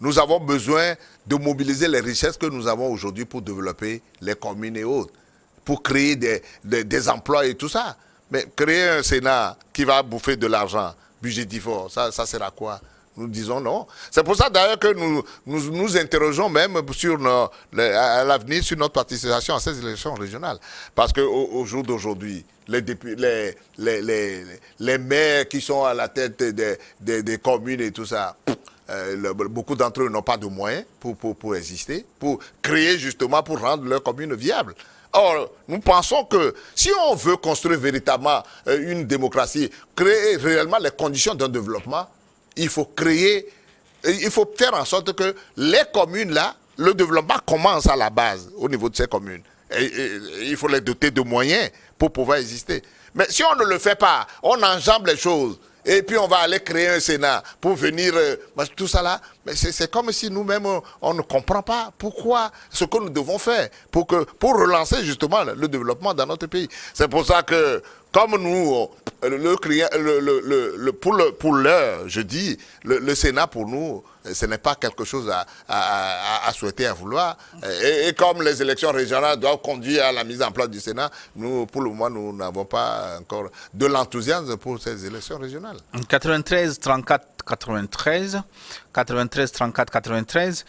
Speaker 2: Nous avons besoin de mobiliser les richesses que nous avons aujourd'hui pour développer les communes et autres, pour créer des emplois et tout ça. Mais créer un Sénat qui va bouffer de l'argent budgétivore, ça sert à quoi? Nous disons non. C'est pour ça d'ailleurs que nous interrogeons même sur à l'avenir sur notre participation à ces élections régionales. Parce qu'au jour d'aujourd'hui, les maires qui sont à la tête des communes et tout ça, beaucoup d'entre eux n'ont pas de moyens pour exister, pour créer justement, pour rendre leur commune viable. Or, nous pensons que si on veut construire véritablement une démocratie, créer réellement les conditions d'un développement, il faut faire en sorte que les communes là, le développement commence à la base, au niveau de ces communes. Et il faut les doter de moyens pour pouvoir exister. Mais si on ne le fait pas, on enjambe les choses. Et puis on va aller créer un Sénat pour venir... tout ça là, mais c'est comme si nous-mêmes, on ne comprend pas pourquoi, ce que nous devons faire pour relancer justement le développement dans notre pays. C'est pour ça que, comme nous, pour l'heure, je dis, le Sénat pour nous, ce n'est pas quelque chose à souhaiter, à vouloir. Et comme les élections régionales doivent conduire à la mise en place du Sénat, nous, pour le moment, nous n'avons pas encore de l'enthousiasme pour ces élections régionales.
Speaker 1: 93 34 93, 93 34 93.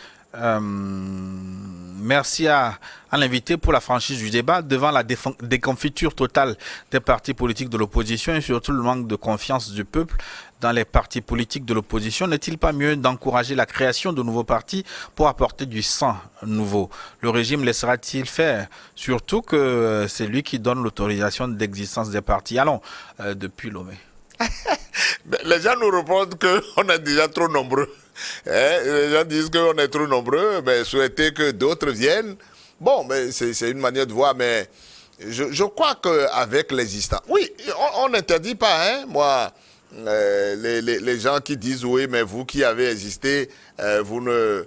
Speaker 1: Merci à l'invité pour la franchise du débat devant la déconfiture totale des partis politiques de l'opposition et surtout le manque de confiance du peuple dans les partis politiques de l'opposition. N'est-il pas mieux d'encourager la création de nouveaux partis pour apporter du sang nouveau? Le régime laissera-t-il faire? Surtout que c'est lui qui donne l'autorisation d'existence des partis. Allons, depuis Lomé.
Speaker 2: Les gens nous répondent qu'on est déjà trop nombreux. Les gens disent qu'on est trop nombreux, mais souhaiter que d'autres viennent. Bon, mais c'est une manière de voir, mais je crois qu'avec l'existant, oui, on n'interdit pas, hein, moi, les gens qui disent oui, mais vous qui avez existé, vous ne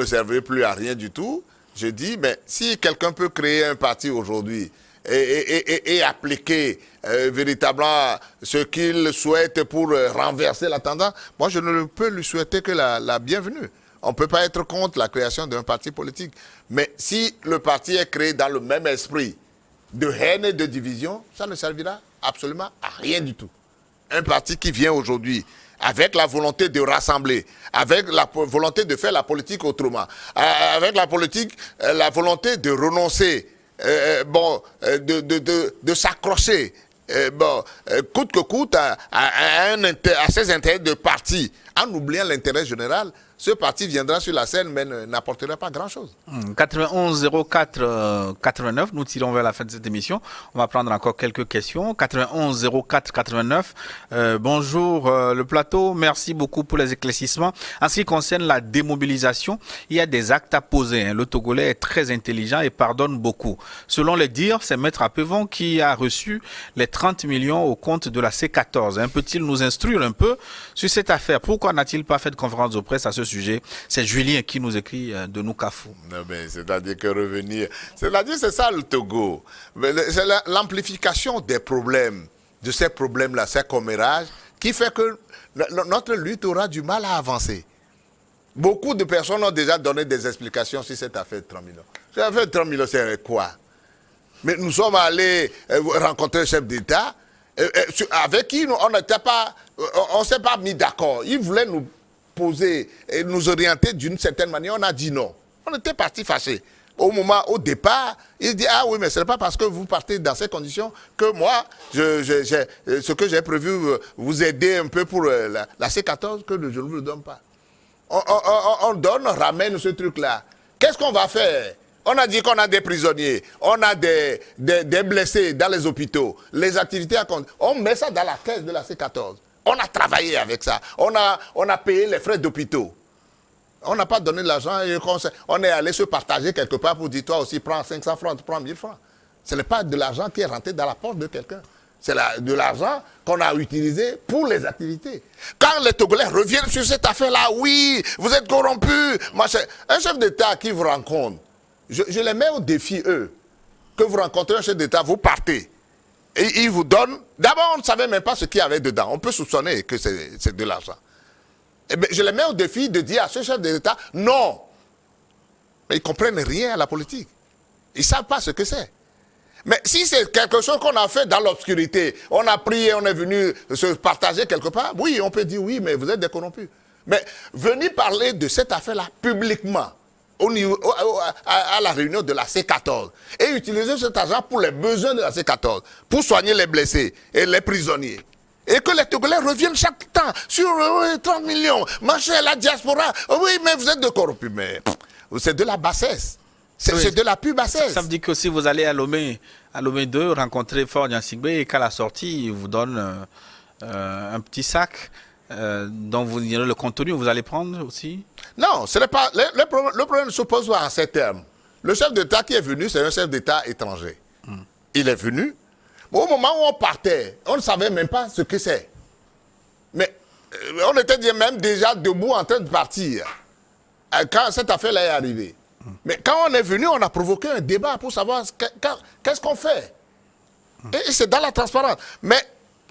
Speaker 2: servez plus à rien du tout. Je dis, mais si quelqu'un peut créer un parti aujourd'hui et appliquer véritablement ce qu'il souhaite pour renverser la tendance, moi je ne peux lui souhaiter que la bienvenue. On ne peut pas être contre la création d'un parti politique. Mais si le parti est créé dans le même esprit de haine et de division, ça ne servira absolument à rien du tout. Un parti qui vient aujourd'hui avec la volonté de rassembler, avec la volonté de faire la politique autrement, avec la volonté de renoncer, de s'accrocher, coûte que coûte à ses intérêts de parti, en oubliant l'intérêt général, ce parti viendra sur la scène mais n'apportera pas grand-chose.
Speaker 1: 91 04 89, nous tirons vers la fin de cette émission. On va prendre encore quelques questions. 91 04 89. Bonjour le plateau, merci beaucoup pour les éclaircissements. En ce qui concerne la démobilisation, il y a des actes à poser. Le Togolais est très intelligent et pardonne beaucoup. Selon les dires, c'est Maître Apevon qui a reçu les 30 millions au compte de la C14. Peut-il nous instruire un peu sur cette affaire? Pourquoi n'a-t-il pas fait de conférence de presse à ce sujet? C'est Julien qui nous écrit de Noukafou.
Speaker 2: C'est-à-dire que revenir... C'est ça le Togo. C'est l'amplification des problèmes, de ces problèmes-là, ces commérages, qui fait que notre lutte aura du mal à avancer. Beaucoup de personnes ont déjà donné des explications sur cette affaire de 30 millions. Cette affaire de 30 millions, c'est quoi? Mais nous sommes allés rencontrer le chef d'État, avec qui on ne s'est pas mis d'accord. Il voulait nous poser et nous orienter d'une certaine manière. On a dit non. On était partis fâchés. Au départ, il dit, ah oui, mais ce n'est pas parce que vous partez dans ces conditions que moi, ce que j'ai prévu, vous aider un peu pour la C14, que je ne vous le donne pas. On donne, on ramène ce truc-là. Qu'est-ce qu'on va faire? On a dit qu'on a des prisonniers, on a des blessés dans les hôpitaux, les activités à compte. On met ça dans la caisse de la C14. On a travaillé avec ça. On a payé les frais d'hôpitaux. On n'a pas donné de l'argent et on est allé se partager quelque part pour dire, toi aussi, prends 500 francs, tu prends 1000 francs. Ce n'est pas de l'argent qui est rentré dans la poche de quelqu'un. C'est de l'argent qu'on a utilisé pour les activités. Quand les Togolais reviennent sur cette affaire-là, oui, vous êtes corrompus. Un chef d'État qui vous rencontre, je les mets au défi, eux. Que vous rencontrez un chef d'État, vous partez. Et il vous donne... D'abord, on ne savait même pas ce qu'il y avait dedans. On peut soupçonner que c'est de l'argent. Eh bien, je les mets au défi de dire à ce chef d'État, non. Mais ils ne comprennent rien à la politique. Ils ne savent pas ce que c'est. Mais si c'est quelque chose qu'on a fait dans l'obscurité, on a prié, on est venu se partager quelque part, oui, on peut dire oui, mais vous êtes des corrompus. Mais venir parler de cette affaire-là publiquement, à la réunion de la C14, et utiliser cet argent pour les besoins de la C14, pour soigner les blessés et les prisonniers, Et que les Togolais reviennent chaque temps sur 30 millions. Machin, la diaspora. Oui, mais vous êtes de corrompus. Mais c'est de la bassesse. C'est de la pure bassesse.
Speaker 1: Ça veut dire que si vous allez à Lomé 2, rencontrer Faure Gnassingbe et qu'à la sortie, il vous donne un petit sac dont vous ignorez le contenu, vous allez prendre aussi?
Speaker 2: Non, ce n'est pas. Le problème ne se pose pas en ces termes. Le chef d'État qui est venu, c'est un chef d'État étranger. Il est venu. Bon, au moment où on partait, on ne savait même pas ce que c'est. Mais on était même déjà debout en train de partir quand cette affaire-là est arrivée. Mais quand on est venu, on a provoqué un débat pour savoir qu'est-ce qu'on fait. Et c'est dans la transparence. Mais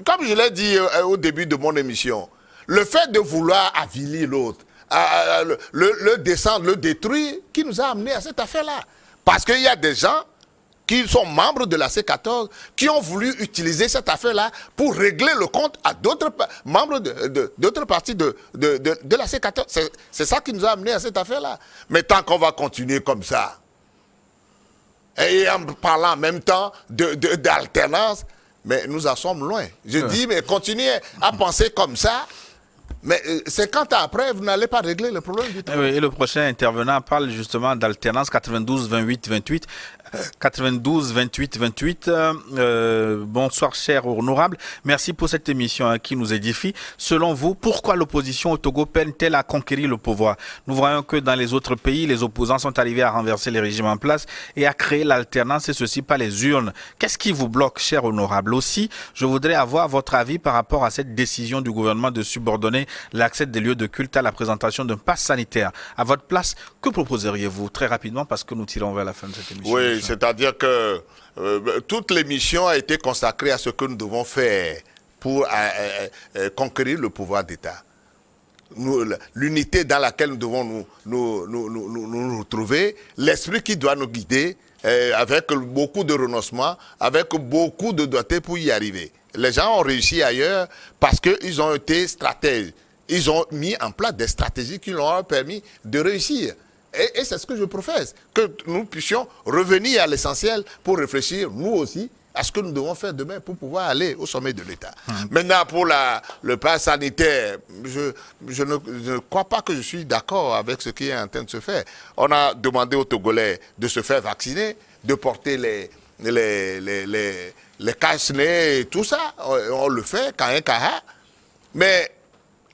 Speaker 2: comme je l'ai dit au début de mon émission, le fait de vouloir avilir l'autre, le descendre, le détruire, qui nous a amené à cette affaire-là. Parce qu'il y a des gens qui sont membres de la C14, qui ont voulu utiliser cette affaire-là pour régler le compte à d'autres membres d'autres parties de la C14. C'est ça qui nous a amené à cette affaire-là. Mais tant qu'on va continuer comme ça, et en parlant en même temps d'alternance, mais nous en sommes loin. Je dis, mais continuez à penser comme ça, mais 50 ans après, vous n'allez pas régler le problème du temps.
Speaker 1: Et le prochain intervenant parle justement d'alternance 92, 28, 28. 92, 28, 28. Bonsoir, cher honorable. Merci pour cette émission qui nous édifie. Selon vous, pourquoi l'opposition au Togo peine-t-elle à conquérir le pouvoir? Nous voyons que dans les autres pays, les opposants sont arrivés à renverser les régimes en place et à créer l'alternance, et ceci par les urnes. Qu'est-ce qui vous bloque, cher honorable? Aussi, je voudrais avoir votre avis par rapport à cette décision du gouvernement de subordonner l'accès des lieux de culte à la présentation d'un pass sanitaire. À votre place, que proposeriez-vous? Très rapidement, parce que nous tirons vers la fin de cette émission.
Speaker 2: Oui, c'est-à-dire que toute l'émission a été consacrée à ce que nous devons faire pour conquérir le pouvoir d'État. L'unité dans laquelle nous devons nous retrouver, l'esprit qui doit nous guider, avec beaucoup de renoncement, avec beaucoup de doigté pour y arriver. Les gens ont réussi ailleurs parce qu'ils ont été stratèges. Ils ont mis en place des stratégies qui leur ont permis de réussir. Et c'est ce que je professe, que nous puissions revenir à l'essentiel pour réfléchir, nous aussi, à ce que nous devons faire demain pour pouvoir aller au sommet de l'État. Maintenant, pour le pass sanitaire, je ne crois pas que je suis d'accord avec ce qui est en train de se faire. On a demandé aux Togolais de se faire vacciner, de porter les cache-nez et tout ça. On le fait, kaha. Mais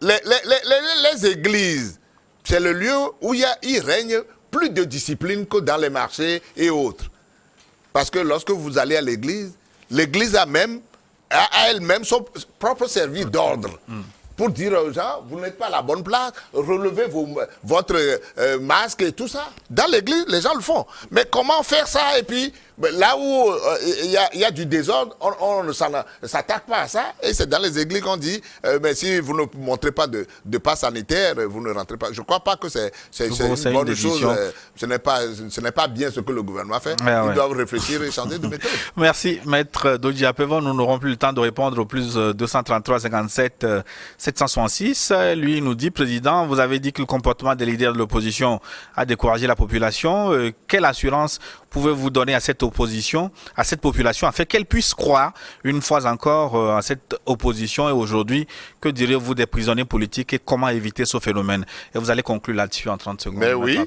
Speaker 2: les églises, c'est le lieu où il règne plus de discipline que dans les marchés et autres. Parce que lorsque vous allez à l'église, l'église a elle-même son propre service d'ordre. Pour dire aux gens, vous n'êtes pas à la bonne place, relevez votre masque et tout ça. Dans l'église, les gens le font. Mais comment faire ça? Et puis, là où il y a du désordre, on ne s'attaque pas à ça. Et c'est dans les églises qu'on dit, mais si vous ne montrez pas de passe sanitaire, vous ne rentrez pas. Je ne crois pas que c'est une bonne chose. Ce n'est pas bien ce que le gouvernement fait. Ils doivent réfléchir et changer de méthode.
Speaker 1: Merci, Maître Dodji Apevon. Nous n'aurons plus le temps de répondre au plus 233 57 766. Lui, il nous dit, Président, vous avez dit que le comportement des leaders de l'opposition a découragé la population. Quelle assurance pouvez-vous donner à cette opposition, à cette population, afin qu'elle puisse croire une fois encore à cette opposition? Et aujourd'hui, que direz-vous des prisonniers politiques et comment éviter ce phénomène? Et vous allez conclure là-dessus en 30 secondes.
Speaker 2: Mais oui,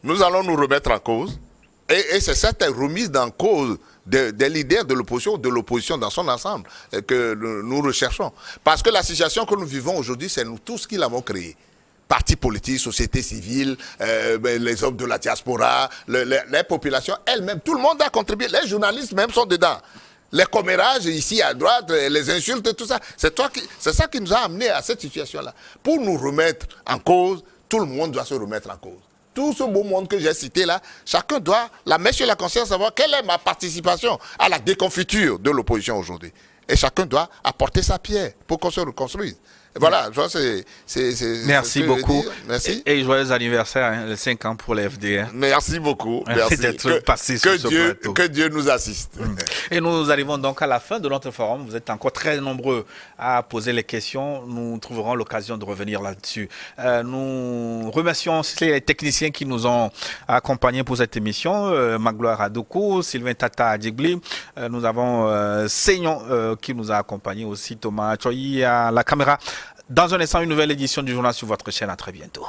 Speaker 2: nous allons nous remettre en cause. Et c'est cette remise en cause des leaders de l'opposition dans son ensemble que nous recherchons. Parce que la situation que nous vivons aujourd'hui, c'est nous tous qui l'avons créée. Partis politiques, société civile, les hommes de la diaspora, les populations elles-mêmes, tout le monde a contribué. Les journalistes même sont dedans. Les commérages ici à droite, les insultes, tout ça. C'est ça qui nous a amenés à cette situation-là. Pour nous remettre en cause, tout le monde doit se remettre en cause. Tout ce beau monde que j'ai cité là, chacun doit la mettre sur la conscience, savoir quelle est ma participation à la déconfiture de l'opposition aujourd'hui. Et chacun doit apporter sa pierre pour qu'on se reconstruise. Voilà,
Speaker 1: merci beaucoup.
Speaker 2: Merci.
Speaker 1: Et joyeux anniversaire, hein, les 5 ans pour l'FD. Hein.
Speaker 2: Merci beaucoup. Merci
Speaker 1: d'être passé sur ce plateau.
Speaker 2: Que Dieu nous assiste.
Speaker 1: Et nous arrivons donc à la fin de notre forum. Vous êtes encore très nombreux à poser les questions. Nous trouverons l'occasion de revenir là-dessus. Nous remercions les techniciens qui nous ont accompagnés pour cette émission. Magloire Adoko, Sylvain Tata Adjigli. Nous avons Seignon qui nous a accompagnés aussi, Thomas Choyi à la caméra. Dans un instant, une nouvelle édition du journal sur votre chaîne. À très bientôt.